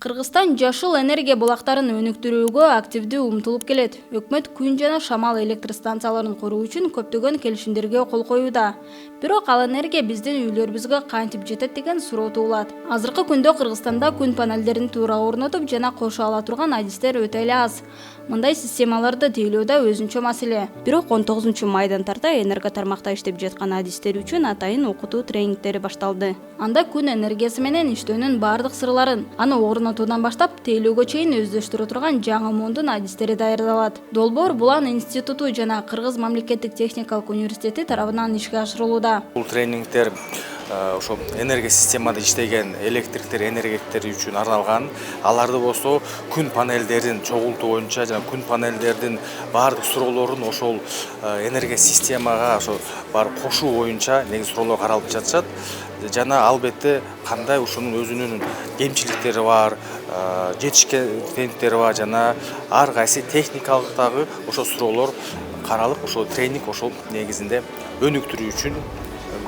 Кыргызстан жашыл энергия булактарын өнүктүрүүгө активдүү умтулуп келет. Өкмөт күн жана шамал электр станцияларын куруу үчүн көптөгөн келишимдерге кол коюуда. Бирок ал энергия биздин үйлөрүбүзгө кантип жетет деген суроо туулат. Азыркы күндө Кыргызстанда күн панелдерин туура орнотуп жана кошо ала турган адистер өтө эле аз. Мындай системаларды тейлөөдө өзүнчө маселе. Бирок 19 майдан тарта энерго тармакта иштеп жаткан адистер үчүн атайын окутуу тренингтери башталды. Анда күн энергиясы менен иштөөнүн баардык сырларын, аны орнотуудан баштап тейлөөгө чейин өздөштүрө турган жаңы мундун адистери даярдалат. Долбоор Булан институту жана Кыргыз мамлекеттик техникалык университети тарабынан ишке ашырылууда. Бул тренингтер ошо энергия системада иштеген электриктер, энергетиктер үчүн арналган. Аларды болсо күн панелдерин чогултуу боюнча жана күн панелдердин баардык суроолорун ошол энергия системага ошо бар кошуу боюнча негизи суроолор каралып жатышат. Жана албетте кандай ушунун өзүнүн кемчиликтери бар, жетишкендиктери бар жана ар кайсы техникалык дагы ошо суроолор каралып, ошо тренинг ошол негизинде өнүктүрүү үчүн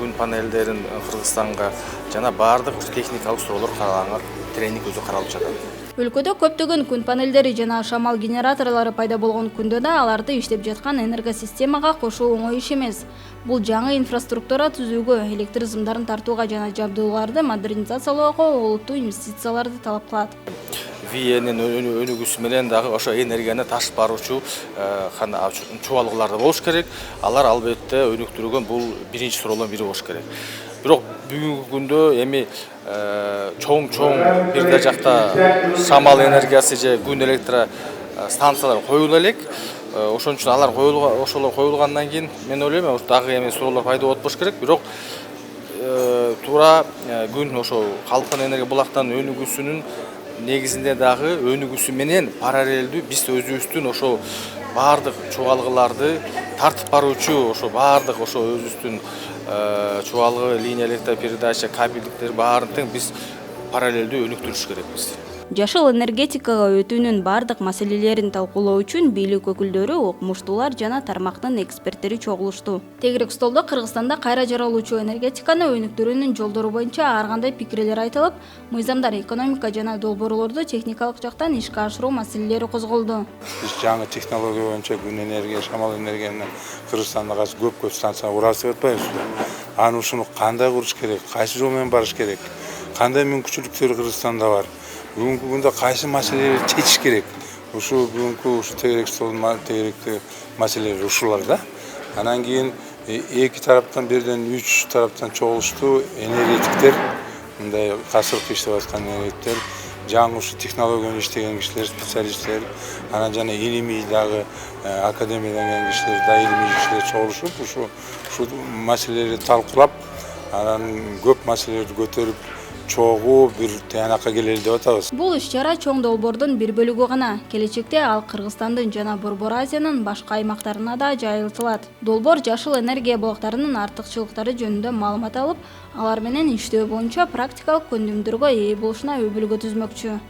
күн панелдерин Кыргызстанга жана баардык техникалык суроолор каралган тренинг өзү каралып жатат. Өлкөдө көптөгөн күн панелдери жана шамал генераторлору пайда болгон күндө да аларды иштеп жаткан энергосистемага кошуу оңой иш эмес. Бул жаңы инфраструктура түзүүгө, электр сымдарын тартууга жана жабдууларды модернизациялоого олуттуу инвестицияларды талап кылат. ВИЭнин өнүгүүсү менен дагы ошо энергияны ташып баруучу чубалгылар болуш керек. Алар албетте өнүктүрүлгөн бул биринчи суроолордун бири болуш керек. Бирок бүгүнкү күндө эми чоң бир да жакта шамал энергиясы же күн электр станциялары коюла элек. Ошон үчүн алар ошолор коюлгандан кийин мен ойлойм, дагы эми суроолор пайда болот болуш керек. Бирок туура күн ошо калкын энергия булактарынын өнүгүүсүнүн негизинде дагы өнүгүүсү менен параллелдүү биз өзүбүздүн ошо баардык чубалгыларды тартып баруучу ошо баардык ошо өзүбүздүн чубалгы, линия электропередача, кабелдиктер баарын тең биз параллелдүү өнүктүрүш керекпиз. Жашыл энергетикага өтүүнүн баардык маселелерин талкуулоо үчүн бийлик өкүлдөрү, окумуштуулар жана тармактын эксперттери чогулушту. Тегерек столдо Кыргызстанда кайра жаралуучу энергетиканы өнүктүрүүнүн жолдору боюнча ар кандай пикирлер айтылып, мыйзамдар, экономика жана долбоорлорду техникалык жактан ишке ашыруу маселелери козголду. Биз жаңы технология боюнча күн энергия, шамал энергияны Кыргызстанда көп станция курасып атпайбызбы? Аны ушуну кандай куруш керек, кайсы жол менен барыш керек, кандай мүмкүнчүлүктөр Кыргызстанда бар? Бүгүнкү күндө кайсы маселелерди чечиш керек? Ушу бүгүнкү тегерек столдун тегеректеги маселелер ушулар да. Анан кийин эки тараптан бирден 3 тараптан чогулушту энергетиктер, мындай касыркы иштеп аткан энергетиктер, жаңы ушу технологияны иштеген кишилер, специалисттер, анан жана илимий дагы академиядан келген кишилер, да илимий кишилер чогулушуп, ушу маселелерди талкуулап, анан көп маселелерди көтөрүп чогуу бир таянакка келели деп атабыз. Бул иш-чара чоң долбоордун бир бөлүгү гана. Келечекте ал Кыргызстандын жана Борбор Азиянын башка аймактарына да жайылтылат. Долбоор жашыл энергия булактарынын артыкчылыктары жөнүндө маалымат алып, алар менен иштөө боюнча практикалык көндүмдөргө ээ болушуна өбөлгө түзмөкчү.